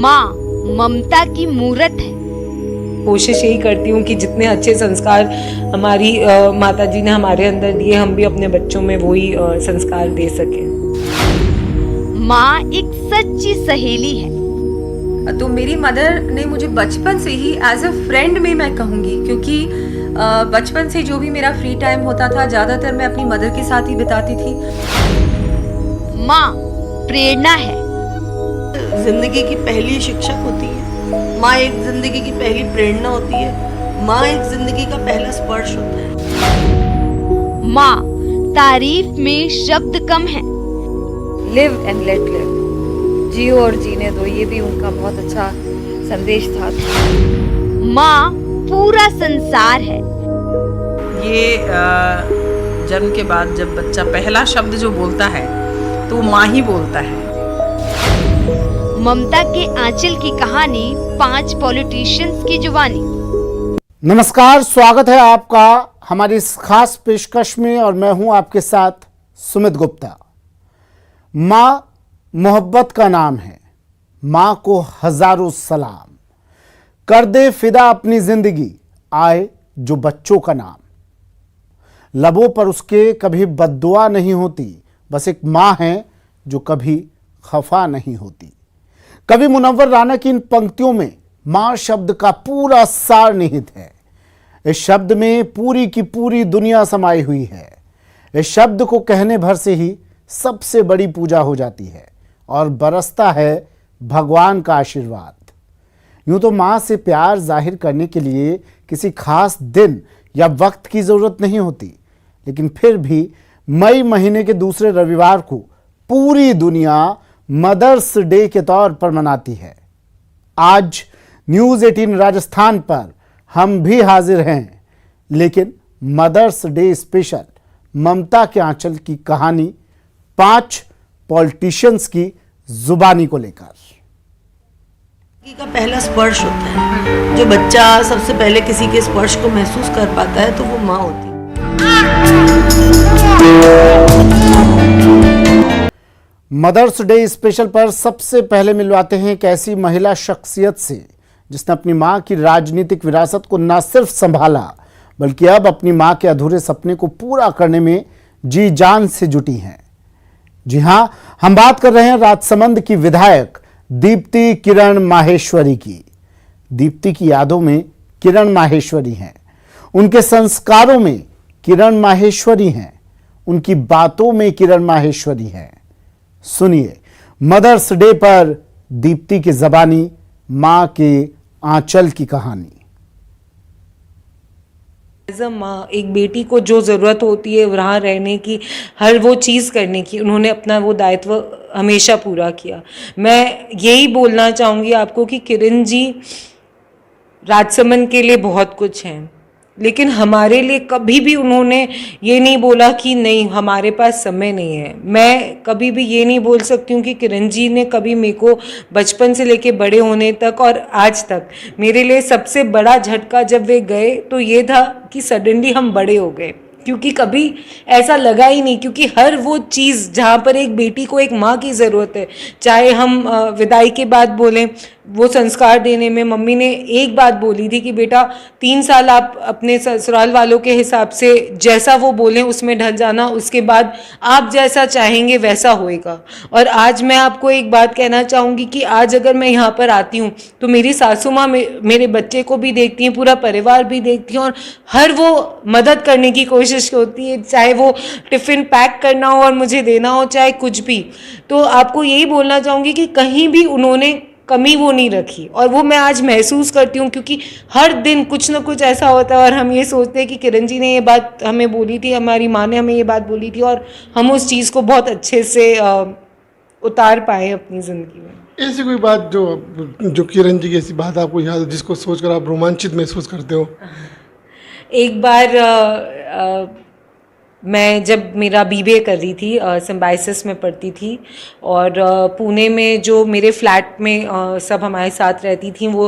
माँ ममता की मूरत है। कोशिश यही करती हूँ कि जितने अच्छे संस्कार हमारी माता जी ने हमारे अंदर दिए, हम भी अपने बच्चों में वही संस्कार दे सकें। माँ एक सच्ची सहेली है। तो मेरी मदर ने मुझे बचपन से ही एज अ फ्रेंड में मैं कहूँगी, क्योंकि बचपन से जो भी मेरा फ्री टाइम होता था ज़्यादातर मैं अपनी मदर के साथ ही बिताती थी। माँ प्रेरणा है। जिंदगी की पहली शिक्षक होती है माँ, एक जिंदगी की पहली प्रेरणा होती है माँ, एक जिंदगी का पहला स्पर्श होता है। माँ तारीफ में शब्द कम है। लिव एंड लेट लिव, जियो और जीने दो, ये भी उनका बहुत अच्छा संदेश था। माँ पूरा संसार है। ये जन्म के बाद जब बच्चा पहला शब्द जो बोलता है तो वो माँ ही बोलता है। ममता के आंचल की कहानी 5 पॉलिटिशियंस की जुबानी। नमस्कार, स्वागत है आपका हमारी इस खास पेशकश में और मैं हूं आपके साथ सुमित गुप्ता। माँ मोहब्बत का नाम है, माँ को हजारों सलाम। कर दे फिदा अपनी जिंदगी, आए जो बच्चों का नाम। लबों पर उसके कभी बद्दुआ नहीं होती, बस एक माँ है जो कभी खफा नहीं होती। कवि मुनव्वर राना की इन पंक्तियों में माँ शब्द का पूरा सार निहित है। इस शब्द में पूरी की पूरी दुनिया समाई हुई है। इस शब्द को कहने भर से ही सबसे बड़ी पूजा हो जाती है और बरसता है भगवान का आशीर्वाद। यूं तो माँ से प्यार जाहिर करने के लिए किसी खास दिन या वक्त की ज़रूरत नहीं होती, लेकिन फिर भी मई महीने के दूसरे रविवार को पूरी दुनिया मदर्स डे के तौर पर मनाती है। आज न्यूज़ 18 राजस्थान पर हम भी हाजिर हैं, लेकिन मदर्स डे स्पेशल ममता के आंचल की कहानी 5 पॉलिटिशियंस की जुबानी को लेकर। जिंदगी का पहला स्पर्श होता है। जो बच्चा सबसे पहले किसी के स्पर्श को महसूस कर पाता है तो वो माँ होती है। मदर्स डे स्पेशल पर सबसे पहले मिलवाते हैं एक ऐसी महिला शख्सियत से जिसने अपनी मां की राजनीतिक विरासत को न सिर्फ संभाला, बल्कि अब अपनी मां के अधूरे सपने को पूरा करने में जी जान से जुटी हैं। जी हां, हम बात कर रहे हैं राजसमंद की विधायक दीप्ति किरण माहेश्वरी की। दीप्ति की यादों में किरण माहेश्वरी हैं, उनके संस्कारों में किरण माहेश्वरी हैं, उनकी बातों में किरण माहेश्वरी हैं। सुनिए मदर्स डे पर दीप्ति की जबानी माँ के आंचल की कहानी। एज अ माँ एक बेटी को जो ज़रूरत होती है वहाँ रहने की, हर वो चीज़ करने की, उन्होंने अपना वो दायित्व हमेशा पूरा किया। मैं यही बोलना चाहूँगी आपको कि किरण जी राजसमंद के लिए बहुत कुछ हैं, लेकिन हमारे लिए कभी भी उन्होंने ये नहीं बोला कि नहीं हमारे पास समय नहीं है। मैं कभी भी ये नहीं बोल सकती हूँ कि किरण जी ने कभी मेरे को बचपन से लेके बड़े होने तक और आज तक, मेरे लिए सबसे बड़ा झटका जब वे गए तो ये था कि सडनली हम बड़े हो गए, क्योंकि कभी ऐसा लगा ही नहीं। क्योंकि हर वो चीज़ जहाँ पर एक बेटी को एक माँ की ज़रूरत है, चाहे हम विदाई के बाद बोलें, वो संस्कार देने में मम्मी ने एक बात बोली थी कि बेटा 3 साल आप अपने ससुराल वालों के हिसाब से जैसा वो बोलें उसमें ढल जाना, उसके बाद आप जैसा चाहेंगे वैसा होएगा। और आज मैं आपको एक बात कहना चाहूँगी कि आज अगर मैं यहाँ पर आती हूँ तो मेरी सासू माँ मेरे बच्चे को भी देखती हैं, पूरा परिवार भी देखती हैं और हर वो मदद करने की कोशिश होती है, चाहे वो टिफ़िन पैक करना हो और मुझे देना हो, चाहे कुछ भी। तो आपको यही बोलना चाहूँगी कि कहीं भी उन्होंने कमी वो नहीं रखी, और वो मैं आज महसूस करती हूँ, क्योंकि हर दिन कुछ ना कुछ ऐसा होता है और हम ये सोचते हैं कि किरण जी ने ये बात हमें बोली थी, हमारी माँ ने हमें ये बात बोली थी और हम उस चीज़ को बहुत अच्छे से उतार पाए अपनी ज़िंदगी में। ऐसी कोई बात जो किरण जी की ऐसी बात आपको याद है जिसको सोचकर आप रोमांचित महसूस करते हो? एक बार मैं जब मेरा बीबीए कर रही थी, सिम्बाइसिस में पढ़ती थी, और पुणे में जो मेरे फ्लैट में सब हमारे साथ रहती थी वो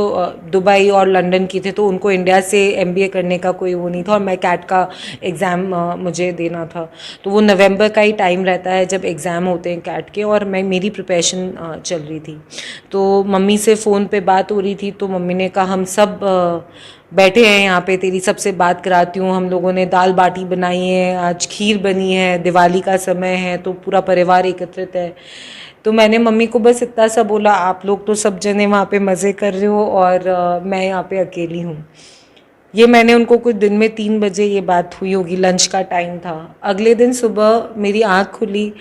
दुबई और लंदन की थे, तो उनको इंडिया से एमबीए करने का कोई वो नहीं था, और मैं कैट का एग्ज़ाम मुझे देना था। तो वो नवंबर का ही टाइम रहता है जब एग्ज़ाम होते हैं कैट के, और मैं मेरी प्रिपरेशन चल रही थी। तो मम्मी से फ़ोन पे बात हो रही थी, तो मम्मी ने कहा हम सब बैठे हैं यहाँ पे, तेरी सबसे बात कराती हूँ। हम लोगों ने दाल बाटी बनाई है, आज खीर बनी है, दिवाली का समय है तो पूरा परिवार एकत्रित है। तो मैंने मम्मी को बस इतना सा बोला, आप लोग तो सब जने वहाँ पे मज़े कर रहे हो और मैं यहाँ पे अकेली हूँ। ये मैंने उनको कुछ दिन में 3 बजे ये बात हुई होगी, लंच का टाइम था। अगले दिन सुबह मेरी आँख खुली,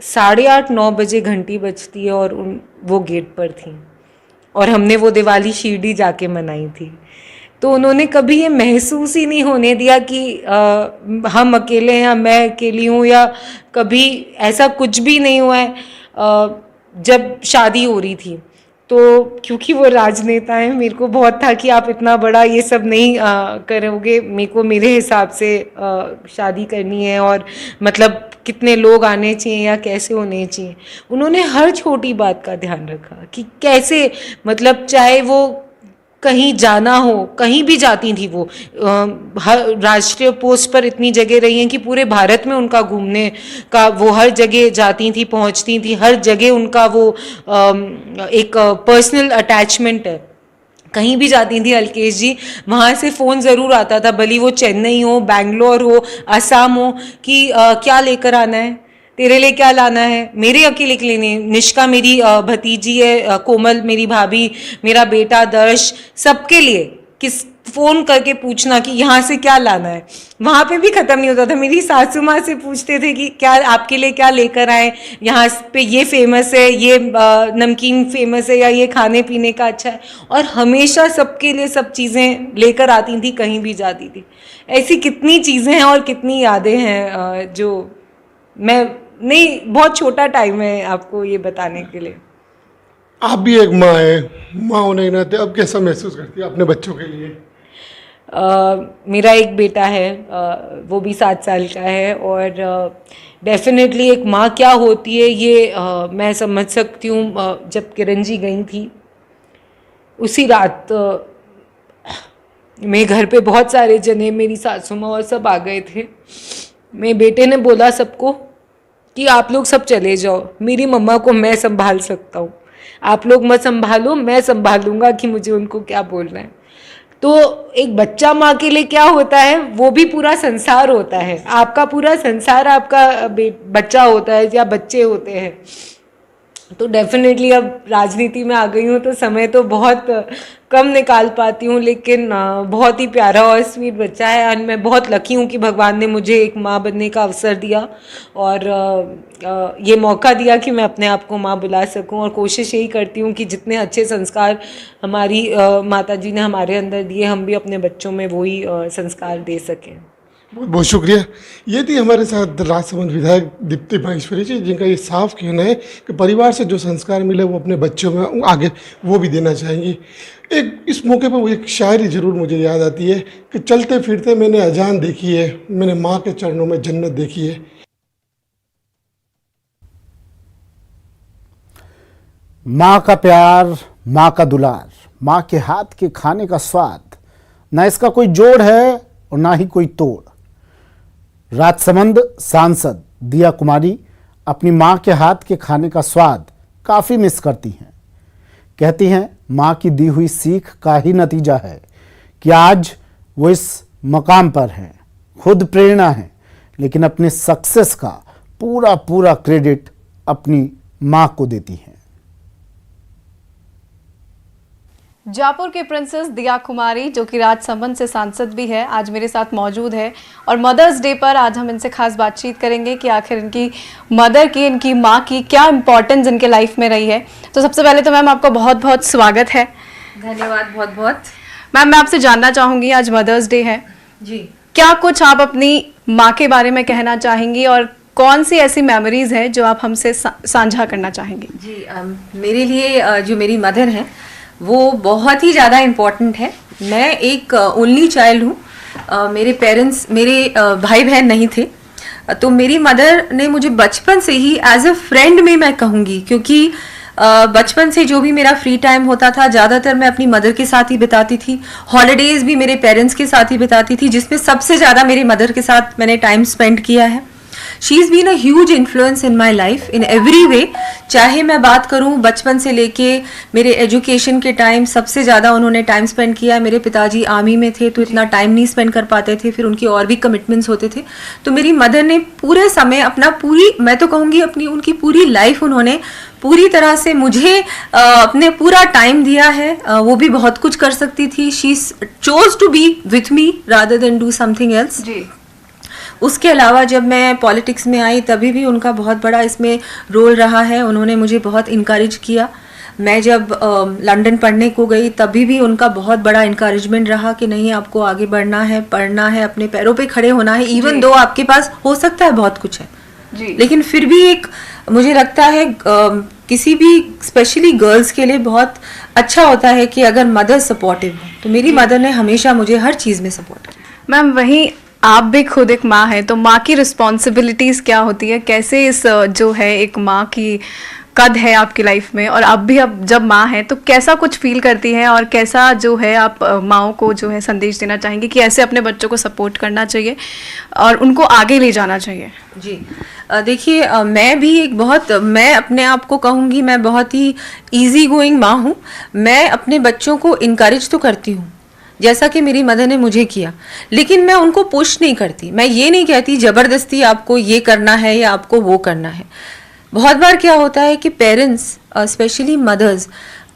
8:30-9 बजे घंटी बजती है और वो गेट पर थी, और हमने वो दिवाली शिरडी जाके मनाई थी। तो उन्होंने कभी ये महसूस ही नहीं होने दिया कि हम अकेले हैं या मैं अकेली हूँ, या कभी ऐसा कुछ भी नहीं हुआ है। जब शादी हो रही थी तो क्योंकि वो राजनेता हैं, मेरे को बहुत था कि आप इतना बड़ा ये सब नहीं करोगे, मेरे को मेरे हिसाब से शादी करनी है, और मतलब कितने लोग आने चाहिए या कैसे होने चाहिए। उन्होंने हर छोटी बात का ध्यान रखा कि कैसे, मतलब चाहे वो कहीं जाना हो, कहीं भी जाती थी वो, हर राष्ट्रीय पोस्ट पर इतनी जगह रही हैं कि पूरे भारत में उनका घूमने का, वो हर जगह जाती थी, पहुंचती थी, हर जगह उनका वो एक पर्सनल अटैचमेंट है। कहीं भी जाती थी अलकेश जी, वहाँ से फ़ोन ज़रूर आता था, भले वो चेन्नई हो, बैंगलोर हो, असम हो, कि क्या लेकर आना है, तेरे लिए क्या लाना है, मेरे अकेले के लिए नहीं, निष्का मेरी भतीजी है, कोमल मेरी भाभी, मेरा बेटा दर्श, सबके लिए किस फ़ोन करके पूछना कि यहाँ से क्या लाना है। वहाँ पे भी ख़त्म नहीं होता था। मेरी सासू माँ से पूछते थे कि क्या आपके लिए क्या लेकर आए, यहाँ पे ये फेमस है, ये नमकीन फेमस है, या ये खाने पीने का अच्छा है, और हमेशा सबके लिए सब चीज़ें लेकर आती थी, कहीं भी जाती थी। ऐसी कितनी चीज़ें हैं और कितनी यादें हैं जो मैं नहीं, बहुत छोटा टाइम है आपको ये बताने के लिए। आप भी एक माँ है, माँ होने के नाते अब कैसा महसूस करती है अपने बच्चों के लिए? मेरा एक बेटा है, वो भी 7 साल का है, और डेफिनेटली एक माँ क्या होती है ये मैं समझ सकती हूँ। जब किरण जी गई थी उसी रात मेरे घर पे बहुत सारे जने, मेरी सासू माँ और सब आ गए थे। मेरे बेटे ने बोला सबको कि आप लोग सब चले जाओ, मेरी मम्मा को मैं संभाल सकता हूँ, आप लोग मत संभालो, मैं संभालूंगा कि मुझे उनको क्या बोलना है। तो एक बच्चा माँ के लिए क्या होता है, वो भी पूरा संसार होता है, आपका पूरा संसार आपका बच्चा होता है या बच्चे होते हैं। तो डेफिनेटली अब राजनीति में आ गई हूँ तो समय तो बहुत कम निकाल पाती हूँ, लेकिन बहुत ही प्यारा और स्वीट बच्चा है, और मैं बहुत लकी हूँ कि भगवान ने मुझे एक माँ बनने का अवसर दिया और ये मौका दिया कि मैं अपने आप को माँ बुला सकूँ। और कोशिश यही करती हूँ कि जितने अच्छे संस्कार हमारी माता जी ने हमारे अंदर दिए, हम भी अपने बच्चों में वही संस्कार दे सकें। बहुत बहुत शुक्रिया। ये थी हमारे साथ राजसमंद विधायक दीप्ति माहेश्वरी जी, जिनका ये साफ कहना है कि परिवार से जो संस्कार मिले वो अपने बच्चों में आगे वो भी देना चाहेंगी। एक इस मौके पर वो एक शायरी ज़रूर मुझे याद आती है कि चलते फिरते मैंने अजान देखी है, मैंने माँ के चरणों में जन्नत देखी है। माँ का प्यार, माँ का दुलार, माँ के हाथ के खाने का स्वाद, ना इसका कोई जोड़ है और ना ही कोई तोड़। राजसमंद सांसद दिया कुमारी अपनी माँ के हाथ के खाने का स्वाद काफ़ी मिस करती हैं। कहती हैं माँ की दी हुई सीख का ही नतीजा है कि आज वो इस मकाम पर हैं। खुद प्रेरणा है, लेकिन अपने सक्सेस का पूरा क्रेडिट अपनी माँ को देती हैं। जयपुर के प्रिंसेस दिया कुमारी, जो कि राजसमंद से सांसद भी है, आज मेरे साथ मौजूद है, और मदर्स डे पर आज हम इनसे खास बातचीत करेंगे कि आखिर इनकी मदर की, इनकी माँ की क्या इंपॉर्टेंस इनके लाइफ में रही है। तो सबसे पहले तो मैम आपका बहुत बहुत स्वागत है। धन्यवाद बहुत बहुत। मैम मैं आपसे जानना चाहूँगी, आज मदर्स डे है जी, क्या कुछ आप अपनी माँ के बारे में कहना चाहेंगी, और कौन सी ऐसी मेमोरीज है जो आप हमसे साझा करना चाहेंगी? जी मेरे लिए जो मेरी मदर है वो बहुत ही ज़्यादा इम्पॉर्टेंट है। मैं एक ओनली चाइल्ड हूँ, मेरे पेरेंट्स, मेरे भाई बहन नहीं थे, तो मेरी मदर ने मुझे बचपन से ही एज अ फ्रेंड में मैं कहूँगी, क्योंकि बचपन से जो भी मेरा फ्री टाइम होता था ज़्यादातर मैं अपनी मदर के साथ ही बिताती थी। हॉलीडेज भी मेरे पेरेंट्स के साथ ही बिताती थी, जिसमें सबसे ज़्यादा मेरी मदर के साथ मैंने टाइम स्पेंड किया है। She is been a huge influence in my life in every way. चाहे मैं बात करूं बचपन से लेके मेरे एजुकेशन के टाइम, सबसे ज़्यादा उन्होंने टाइम स्पेंड किया। मेरे पिताजी आर्मी में थे तो इतना टाइम नहीं स्पेंड कर पाते थे, फिर उनकी और भी कमिटमेंट्स होते थे। तो मेरी मदर ने पूरे समय अपना मैं तो कहूँगी उनकी पूरी लाइफ उन्होंने पूरी तरह से मुझे अपने पूरा टाइम दिया है। वो भी बहुत कुछ कर सकती थी। She chose to be with me rather than do something else. जी। उसके अलावा जब मैं पॉलिटिक्स में आई तभी भी उनका बहुत बड़ा इसमें रोल रहा है। उन्होंने मुझे बहुत इनकरेज किया। मैं जब लंदन पढ़ने को गई तभी भी उनका बहुत बड़ा इनकरेजमेंट रहा कि नहीं, आपको आगे बढ़ना है, पढ़ना है, अपने पैरों पे खड़े होना है। इवन दो आपके पास हो सकता है बहुत कुछ है जी, लेकिन फिर भी एक मुझे लगता है किसी भी स्पेशली गर्ल्स के लिए बहुत अच्छा होता है कि अगर मदर सपोर्टिव हो। तो मेरी मदर ने हमेशा मुझे हर चीज़ में सपोर्ट किया। मैम वहीं आप भी खुद एक माँ है, तो माँ की रिस्पॉन्सिबिलिटीज़ क्या होती है, कैसे इस जो है एक माँ की कद है आपकी लाइफ में, और अब जब माँ है तो कैसा कुछ फील करती है और कैसा जो है आप माँओं को जो है संदेश देना चाहेंगे कि ऐसे अपने बच्चों को सपोर्ट करना चाहिए और उनको आगे ले जाना चाहिए? जी देखिए, मैं अपने आप को कहूँगी मैं बहुत ही इजी गोइंग माँ हूँ। मैं अपने बच्चों को इनकरेज तो करती हूँ जैसा कि मेरी मदर ने मुझे किया, लेकिन मैं उनको पुश नहीं करती। मैं ये नहीं कहती ज़बरदस्ती आपको ये करना है या आपको वो करना है। बहुत बार क्या होता है कि पेरेंट्स स्पेशली मदर्स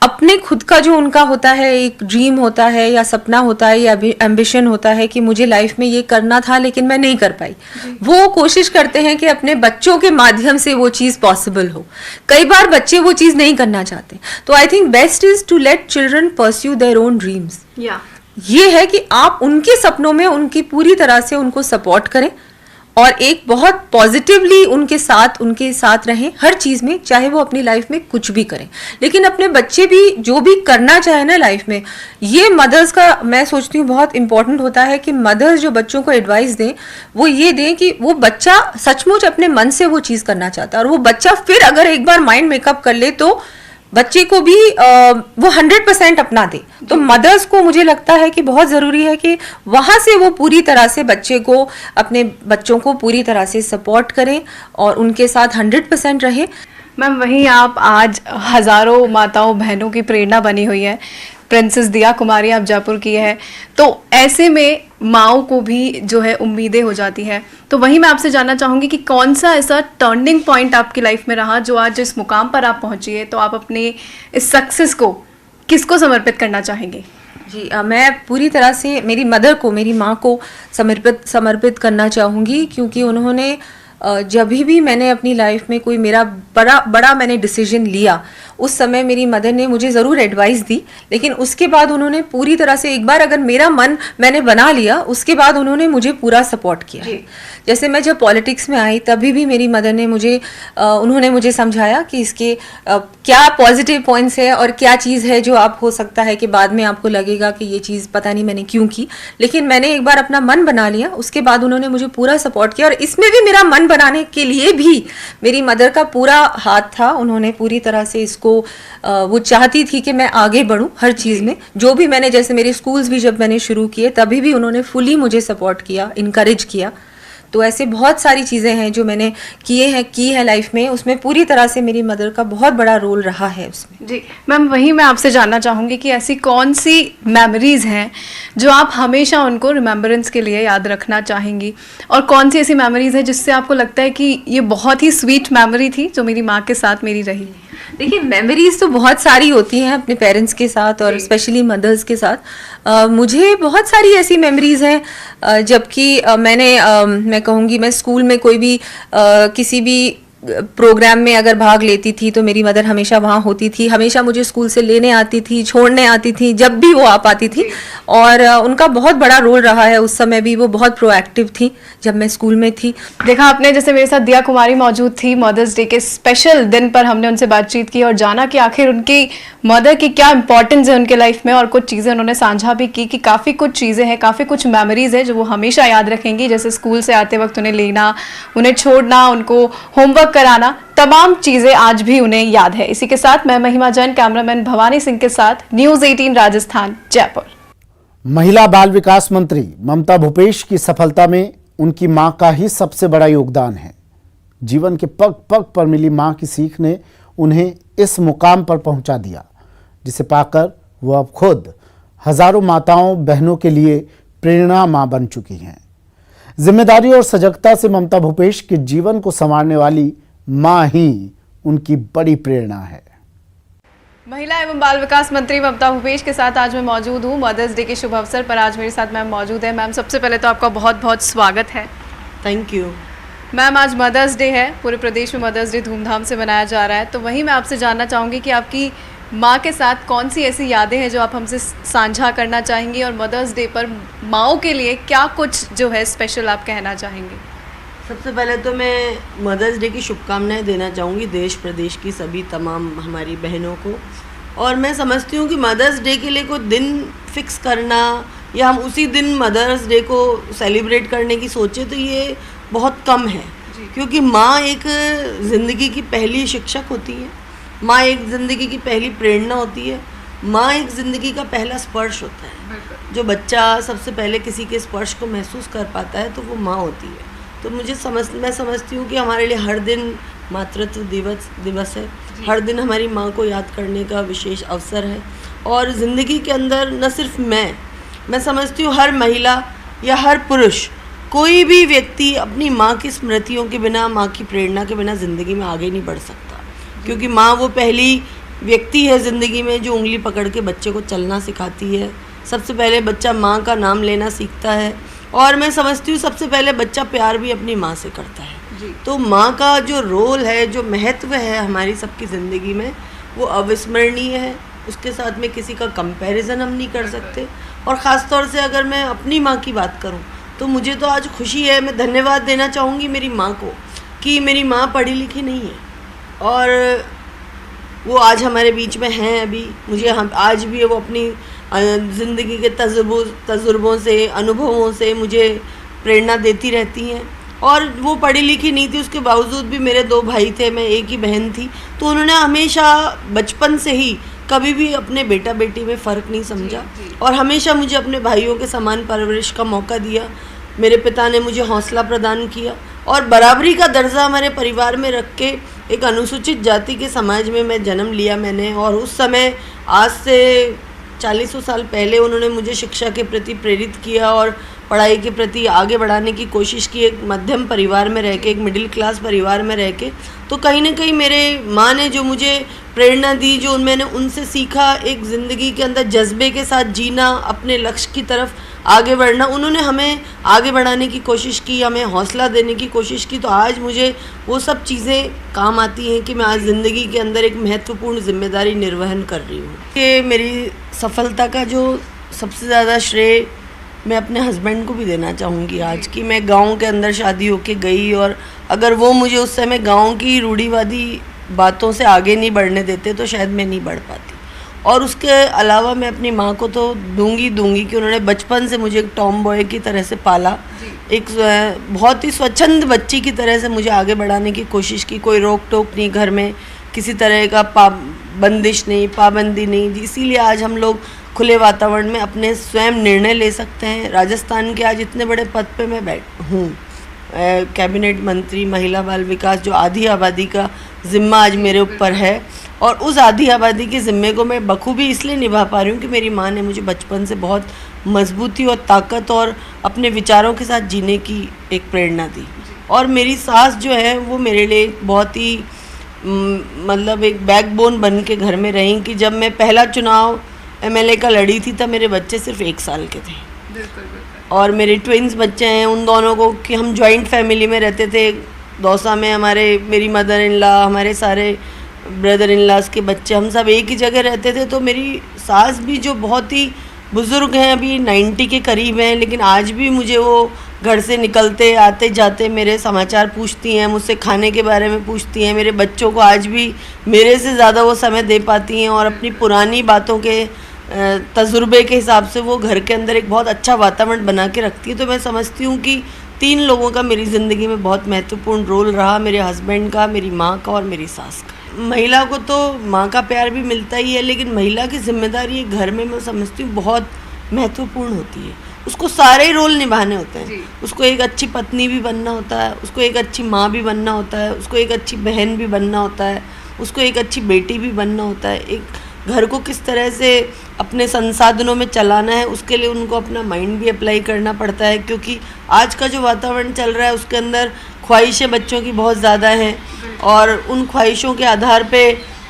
अपने खुद का जो उनका होता है, एक ड्रीम होता है या सपना होता है या एम्बिशन होता है कि मुझे लाइफ में ये करना था लेकिन मैं नहीं कर पाई, वो कोशिश करते हैं कि अपने बच्चों के माध्यम से वो चीज़ पॉसिबल हो। कई बार बच्चे वो चीज़ नहीं करना चाहते, तो I think best is to let children pursue their own dreams. ये है कि आप उनके सपनों में उनकी पूरी तरह से उनको सपोर्ट करें और एक बहुत पॉजिटिवली उनके साथ रहें हर चीज़ में, चाहे वो अपनी लाइफ में कुछ भी करें। लेकिन अपने बच्चे भी जो भी करना चाहे ना लाइफ में, ये मदर्स का मैं सोचती हूँ बहुत इंपॉर्टेंट होता है कि मदर्स जो बच्चों को एडवाइस दें वो ये दें कि वो बच्चा सचमुच अपने मन से वो चीज़ करना चाहता है, और वो बच्चा फिर अगर एक बार माइंड मेकअप कर ले तो बच्चे को भी वो 100% अपना दे। तो मदर्स को मुझे लगता है कि बहुत ज़रूरी है कि वहाँ से वो पूरी तरह से अपने बच्चों को पूरी तरह से सपोर्ट करें और उनके साथ 100% रहे। मैम वहीं आप आज हज़ारों माताओं बहनों की प्रेरणा बनी हुई है। प्रिंसेस दिया कुमारी आप जयपुर की है, तो ऐसे में माँओं को भी जो है उम्मीदें हो जाती हैं। तो वहीं मैं आपसे जानना चाहूँगी कि कौन सा ऐसा टर्निंग पॉइंट आपकी लाइफ में रहा जो आज इस मुकाम पर आप पहुँची है, तो आप अपने इस सक्सेस को किसको समर्पित करना चाहेंगे? जी मैं पूरी तरह से मेरी मदर को, मेरी माँ को समर्पित करना चाहूँगी, क्योंकि उन्होंने जब भी मैंने अपनी लाइफ में कोई मेरा बड़ा मैंने डिसीजन लिया, उस समय मेरी मदर ने मुझे ज़रूर एडवाइस दी, लेकिन उसके बाद उन्होंने पूरी तरह से एक बार अगर मेरा मन मैंने बना लिया, उसके बाद उन्होंने मुझे पूरा सपोर्ट किया। जैसे मैं जब पॉलिटिक्स में आई तभी भी मेरी मदर ने उन्होंने मुझे समझाया कि इसके क्या पॉजिटिव पॉइंट्स है और क्या चीज़ है जो आप हो सकता है कि बाद में आपको लगेगा कि ये चीज़ पता नहीं मैंने क्यों की, लेकिन मैंने एक बार अपना मन बना लिया, उसके बाद उन्होंने मुझे पूरा सपोर्ट किया। और इसमें भी मेरा मन बनाने के लिए भी मेरी मदर का पूरा हाथ था। उन्होंने पूरी तरह से इसको वो चाहती थी कि मैं आगे बढ़ूं हर चीज़ में। जो भी मैंने, जैसे मेरे स्कूल्स भी जब मैंने शुरू किए तभी भी उन्होंने फुली मुझे सपोर्ट किया, इनकरेज किया। तो ऐसे बहुत सारी चीज़ें हैं जो मैंने की है लाइफ में, उसमें पूरी तरह से मेरी मदर का बहुत बड़ा रोल रहा है उसमें। जी मैम वहीं मैं आपसे जानना चाहूँगी कि ऐसी कौन सी मेमोरीज़ हैं जो आप हमेशा उनको रिमेम्बरेंस के लिए याद रखना चाहेंगी, और कौन सी ऐसी मेमोरीज़ है जिससे आपको लगता है कि ये बहुत ही स्वीट मेमोरी थी जो मेरी माँ के साथ मेरी रही? देखिए मेमोरीज तो बहुत सारी होती हैं अपने पेरेंट्स के साथ और स्पेशली मदर्स के साथ। मुझे बहुत सारी ऐसी मेमोरीज हैं, जबकि मैं कहूँगी मैं स्कूल में कोई भी किसी भी प्रोग्राम में अगर भाग लेती थी तो मेरी मदर हमेशा वहाँ होती थी, हमेशा मुझे स्कूल से लेने आती थी, छोड़ने आती थी, जब भी वो आ पाती थी। और उनका बहुत बड़ा रोल रहा है। उस समय भी वो बहुत प्रोएक्टिव थी जब मैं स्कूल में थी। देखा आपने, जैसे मेरे साथ दिया कुमारी मौजूद थी, मदर्स डे के स्पेशल दिन पर हमने उनसे बातचीत की और जाना कि आखिर उनकी मदर की क्या इंपॉर्टेंस है उनके लाइफ में, और कुछ चीज़ें उन्होंने साझा भी की कि काफ़ी कुछ चीज़ें हैं, काफ़ी कुछ मेमोरीज है जो वो हमेशा याद रखेंगी। जैसे स्कूल से आते वक्त उन्हें लेना, उन्हें छोड़ना, उनको होमवर्क कराना, तमाम चीज़ें आज भी उन्हें याद है। इसी के साथ मैं महिमा जैन, कैमरामैन भवानी सिंह के साथ, न्यूज़ 18 राजस्थान, जयपुर। महिला बाल विकास मंत्री ममता भूपेश की सफलता में उनकी मां का ही सबसे बड़ा योगदान है। जीवन के पग पग पर मिली मां की सीख ने उन्हें इस मुकाम पर पहुंचा दिया, जिसे पाकर वो अब खुद हजारों माताओं बहनों के लिए प्रेरणा मां बन चुकी हैं। जिम्मेदारी और सजगता से ममता भूपेश के जीवन को संवारने वाली मां ही उनकी बड़ी प्रेरणा है। महिला एवं बाल विकास मंत्री ममता भूपेश के साथ आज मैं मौजूद हूँ मदर्स डे के शुभ अवसर पर। आज मेरे साथ मैम मौजूद है। मैम, सबसे पहले तो आपका बहुत बहुत स्वागत है। थैंक यू मैम, आज मदर्स डे है, पूरे प्रदेश में मदर्स डे धूमधाम से मनाया जा रहा है, तो वहीं मैं आपसे जानना चाहूँगी कि आपकी माँ के साथ कौन सी ऐसी यादें हैं जो आप हमसे साझा करना चाहेंगी, और मदर्स डे पर माँओं के लिए क्या कुछ जो है स्पेशल आप कहना चाहेंगे? सबसे पहले तो मैं मदर्स डे की शुभकामनाएं देना चाहूँगी देश प्रदेश की सभी तमाम हमारी बहनों को। और मैं समझती हूँ कि मदर्स डे के लिए कोई दिन फिक्स करना या हम उसी दिन मदर्स डे को सेलिब्रेट करने की सोचे तो ये बहुत कम है, क्योंकि माँ एक ज़िंदगी की पहली शिक्षक होती है, माँ एक ज़िंदगी की पहली प्रेरणा होती है, माँ एक ज़िंदगी का पहला स्पर्श होता है। जो बच्चा सबसे पहले किसी के स्पर्श को महसूस कर पाता है तो वो माँ होती है। तो मैं समझती हूँ कि हमारे लिए हर दिन मातृत्व दिवस है, हर दिन हमारी माँ को याद करने का विशेष अवसर है। और ज़िंदगी के अंदर न सिर्फ मैं समझती हूँ हर महिला या हर पुरुष, कोई भी व्यक्ति अपनी माँ की स्मृतियों के बिना, माँ की प्रेरणा के बिना ज़िंदगी में आगे नहीं बढ़ सकता, क्योंकि माँ वो पहली व्यक्ति है ज़िंदगी में जो उंगली पकड़ के बच्चे को चलना सिखाती है। सबसे पहले बच्चा माँ का नाम लेना सीखता है, और मैं समझती हूँ सबसे पहले बच्चा प्यार भी अपनी माँ से करता है। तो माँ का जो रोल है, जो महत्व है हमारी सबकी ज़िंदगी में, वो अविस्मरणीय है। उसके साथ में किसी का कंपैरिजन हम नहीं कर सकते। और ख़ास तौर से अगर मैं अपनी माँ की बात करूँ तो मुझे तो आज खुशी है, मैं धन्यवाद देना चाहूँगी मेरी माँ को कि मेरी माँ पढ़ी लिखी नहीं है और वो आज हमारे बीच में हैं। अभी मुझे हम आज भी वो अपनी ज़िंदगी के तजुर्बों से, अनुभवों से मुझे प्रेरणा देती रहती हैं। और वो पढ़ी लिखी नहीं थी, उसके बावजूद भी मेरे 2 भाई थे, मैं एक ही बहन थी, तो उन्होंने हमेशा बचपन से ही कभी भी अपने बेटा बेटी में फ़र्क नहीं समझा और हमेशा मुझे अपने भाइयों के समान परवरिश का मौका दिया। मेरे पिता ने मुझे हौसला प्रदान किया और बराबरी का दर्जा हमारे परिवार में रख के एक अनुसूचित जाति के समाज में मैं जन्म लिया मैंने। और उस समय आज से 40 साल पहले उन्होंने मुझे शिक्षा के प्रति प्रेरित किया और पढ़ाई के प्रति आगे बढ़ाने की कोशिश की, एक मध्यम परिवार में रह के, एक मिडिल क्लास परिवार में रह के। तो कहीं ना कहीं मेरे माँ ने जो मुझे प्रेरणा दी, जो मैंने उनसे सीखा, एक ज़िंदगी के अंदर जज्बे के साथ जीना, अपने लक्ष्य की तरफ आगे बढ़ना, उन्होंने हमें आगे बढ़ाने की कोशिश की, हमें हौसला देने की कोशिश की। तो आज मुझे वो सब चीज़ें काम आती हैं कि मैं आज ज़िंदगी के अंदर एक महत्वपूर्ण जिम्मेदारी निर्वहन कर रही हूँ। कि मेरी सफलता का जो सबसे ज़्यादा श्रेय मैं अपने हस्बैंड को भी देना चाहूँगी आज की। मैं गांव के अंदर शादी होके गई और अगर वो मुझे उस समय गांव की रूढ़िवादी बातों से आगे नहीं बढ़ने देते तो शायद मैं नहीं बढ़ पाती। और उसके अलावा मैं अपनी माँ को तो दूंगी कि उन्होंने बचपन से मुझे एक टॉम बॉय की तरह से पाला, एक बहुत ही स्वच्छंद बच्ची की तरह से मुझे आगे बढ़ाने की कोशिश की। कोई रोक टोक नहीं घर में, किसी तरह का बंदिश नहीं, पाबंदी नहीं। इसीलिए आज हम लोग खुले वातावरण में अपने स्वयं निर्णय ले सकते हैं। राजस्थान के आज इतने बड़े पद पे मैं हूँ, कैबिनेट मंत्री महिला बाल विकास, जो आधी आबादी का ज़िम्मा आज मेरे ऊपर है। और उस आधी आबादी के ज़िम्मे को मैं बखूबी इसलिए निभा पा रही हूँ कि मेरी माँ ने मुझे बचपन से बहुत मजबूती और ताकत और अपने विचारों के साथ जीने की एक प्रेरणा दी। और मेरी सास जो है वो मेरे लिए बहुत ही मतलब एक बैकबोन बन के घर में रहीं कि जब मैं पहला चुनाव MLA का लड़ी थी तब मेरे बच्चे सिर्फ 1 साल के थे और मेरे ट्विन्स बच्चे हैं। उन दोनों को कि हम जॉइंट फैमिली में रहते थे, दौसा में मेरी मदर इन लॉ, हमारे सारे ब्रदर इन लॉज के बच्चे, हम सब एक ही जगह रहते थे। तो मेरी सास भी जो बहुत ही बुज़ुर्ग हैं, अभी 90 के करीब हैं, लेकिन आज भी मुझे वो घर से निकलते आते जाते मेरे समाचार पूछती हैं, मुझसे खाने के बारे में पूछती हैं। मेरे बच्चों को आज भी मेरे से ज़्यादा वो समय दे पाती हैं और अपनी पुरानी बातों के तजुर्बे के हिसाब से वो घर के अंदर एक बहुत अच्छा वातावरण बना के रखती है। तो मैं समझती हूँ कि 3 लोगों का मेरी ज़िंदगी में बहुत महत्वपूर्ण रोल रहा, मेरे हस्बैंड का, मेरी माँ का और मेरी सास का। महिला को तो माँ का प्यार भी मिलता ही है, लेकिन महिला की जिम्मेदारी एक घर में मैं समझती हूँ बहुत महत्वपूर्ण होती है। उसको सारे ही रोल निभाने होते हैं। उसको एक अच्छी पत्नी भी बनना होता है, उसको एक अच्छी माँ भी बनना होता है, उसको एक अच्छी बहन भी बनना होता है, उसको एक अच्छी बेटी भी बनना होता है। एक घर को किस तरह से अपने संसाधनों में चलाना है, उसके लिए उनको अपना माइंड भी अप्लाई करना पड़ता है, क्योंकि आज का जो वातावरण चल रहा है उसके अंदर ख्वाहिशें बच्चों की बहुत ज़्यादा हैं और उन ख्वाहिशों के आधार पे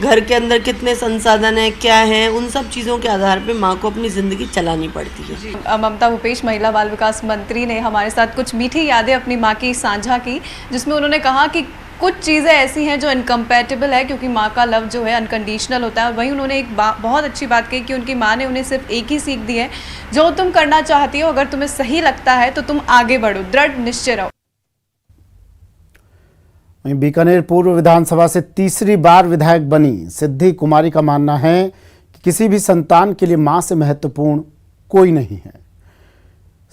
घर के अंदर कितने संसाधन हैं, क्या हैं, उन सब चीज़ों के आधार पे माँ को अपनी ज़िंदगी चलानी पड़ती है। ममता भूपेश महिला बाल विकास मंत्री ने हमारे साथ कुछ मीठी यादें अपनी माँ की साझा की, जिसमें उन्होंने कहा कि कुछ चीज़ें ऐसी हैं जो इनकम्पैटिबल है, क्योंकि माँ का लव जो है अनकंडीशनल होता है। और वहीं उन्होंने एक बहुत अच्छी बात कही कि उनकी माँ ने उन्हें सिर्फ एक ही सीख दी है, जो तुम करना चाहती हो अगर तुम्हें सही लगता है तो तुम आगे बढ़ो, दृढ़ निश्चय रहो। वहीं बीकानेर पूर्व विधानसभा से तीसरी बार विधायक बनी सिद्धि कुमारी का मानना है कि किसी भी संतान के लिए मां से महत्वपूर्ण कोई नहीं है।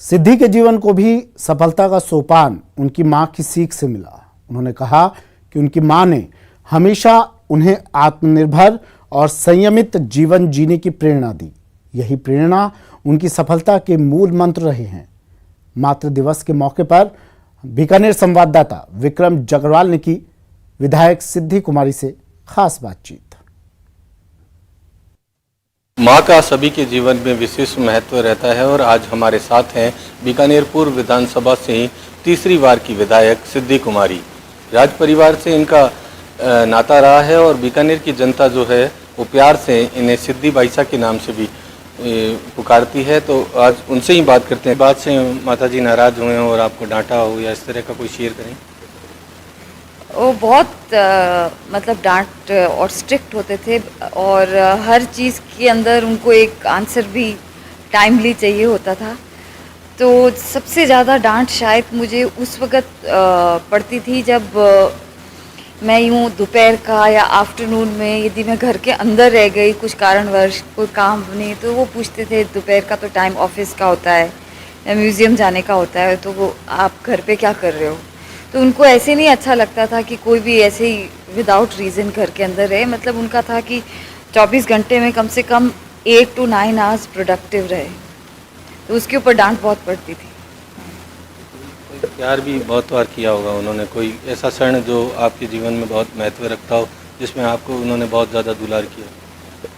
सिद्धि के जीवन को भी सफलता का सोपान उनकी मां की सीख से मिला। उन्होंने कहा कि उनकी मां ने हमेशा उन्हें आत्मनिर्भर और संयमित जीवन जीने की प्रेरणा दी। यही प्रेरणा उनकी सफलता के मूल मंत्र रहे हैं। मातृ दिवस के मौके पर बीकानेर संवाददाता विक्रम जगरवाल ने की विधायक सिद्धि कुमारी से खास बातचीत। माँ का सभी के जीवन में विशेष महत्व रहता है और आज हमारे साथ हैं बीकानेर पूर्व विधानसभा से ही तीसरी बार की विधायक सिद्धि कुमारी। राज परिवार से इनका नाता रहा है और बीकानेर की जनता जो है वो प्यार से इन्हें सिद्धि बाईसा के नाम से भी पुकारती है। तो आज उनसे ही बात करते हैं। बात से माता जी नाराज हुए और आपको डांटा हो या इस तरह का कोई शेयर करें? वो बहुत मतलब डांट और स्ट्रिक्ट होते थे और हर चीज़ के अंदर उनको एक आंसर भी टाइमली चाहिए होता था। तो सबसे ज़्यादा डांट शायद मुझे उस वक़्त पड़ती थी जब मैं यूँ दोपहर का या आफ्टरनून में यदि मैं घर के अंदर रह गई कुछ कारणवश, कोई काम नहीं, तो वो पूछते थे दोपहर का तो टाइम ऑफिस का होता है या म्यूज़ियम जाने का होता है, तो वो आप घर पे क्या कर रहे हो। तो उनको ऐसे नहीं अच्छा लगता था कि कोई भी ऐसे ही विदाउट रीज़न घर के अंदर रहे। मतलब उनका था कि 24 घंटे में कम से कम 8 to 9 आवर्स प्रोडक्टिव रहे। तो उसके ऊपर डांट बहुत पड़ती थी। प्यार भी बहुत बार किया होगा उन्होंने, कोई ऐसा क्षण जो आपके जीवन में बहुत महत्व रखता हो जिसमें आपको उन्होंने बहुत ज़्यादा दुलार किया?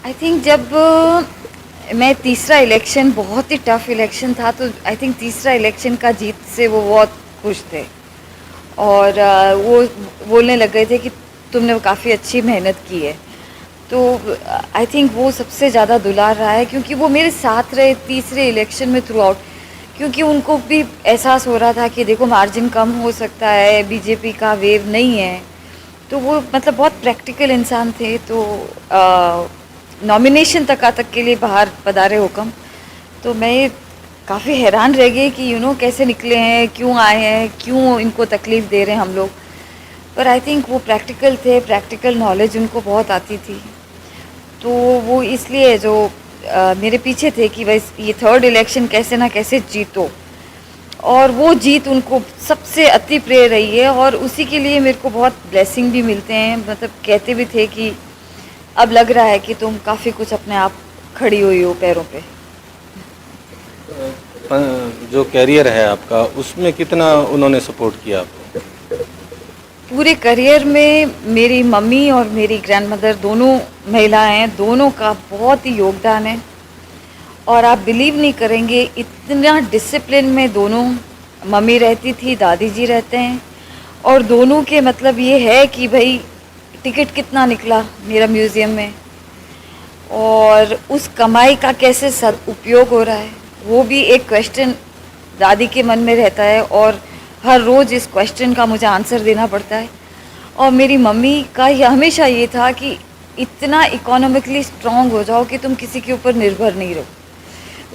आई थिंक जब मैं तीसरा इलेक्शन, बहुत ही टफ इलेक्शन था, तो आई थिंक तीसरा इलेक्शन का जीत से वो बहुत खुश थे और वो बोलने लग गए थे कि तुमने काफ़ी अच्छी मेहनत की है। तो आई थिंक वो सबसे ज़्यादा दुलार रहा है, क्योंकि वो मेरे साथ रहे तीसरे इलेक्शन में थ्रू आउट, क्योंकि उनको भी एहसास हो रहा था कि देखो मार्जिन कम हो सकता है, बीजेपी का वेव नहीं है। तो वो मतलब बहुत प्रैक्टिकल इंसान थे। तो नॉमिनेशन तक के लिए बाहर पधारे हुक्म, तो मैं काफ़ी हैरान रह गई कि कैसे निकले हैं, क्यों आए हैं, क्यों इनको तकलीफ़ दे रहे हैं हम लोग। पर आई थिंक वो प्रैक्टिकल थे, प्रैक्टिकल नॉलेज उनको बहुत आती थी। तो वो इसलिए जो मेरे पीछे थे कि भाई ये थर्ड इलेक्शन कैसे ना कैसे जीतो, और वो जीत उनको सबसे अति प्रिय रही है और उसी के लिए मेरे को बहुत ब्लेसिंग भी मिलते हैं। मतलब कहते भी थे कि अब लग रहा है कि तुम काफ़ी कुछ अपने आप खड़ी हुई हो पैरों पे। जो कैरियर है आपका उसमें कितना उन्होंने सपोर्ट किया आपको? पूरे करियर में मेरी मम्मी और मेरी ग्रैंडमदर दोनों महिलाएं हैं, दोनों का बहुत ही योगदान है। और आप बिलीव नहीं करेंगे, इतना डिसिप्लिन में दोनों, मम्मी रहती थी, दादी जी रहते हैं, और दोनों के मतलब ये है कि भाई टिकट कितना निकला मेरा म्यूज़ियम में और उस कमाई का कैसे सदुपयोग हो रहा है, वो भी एक क्वेश्चन दादी के मन में रहता है। और हर रोज़ इस क्वेश्चन का मुझे आंसर देना पड़ता है। और मेरी मम्मी का ये हमेशा ये था कि इतना इकोनॉमिकली स्ट्रांग हो जाओ कि तुम किसी के ऊपर निर्भर नहीं रहो।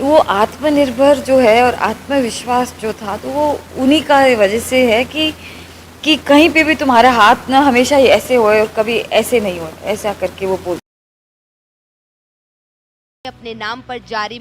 वो आत्मनिर्भर जो है और आत्मविश्वास जो था, तो वो उन्हीं का वजह से है कि कहीं पे भी तुम्हारा हाथ ना हमेशा ही ऐसे होए और कभी ऐसे नहीं हो, ऐसा करके वो बोल। अपने नाम पर जारी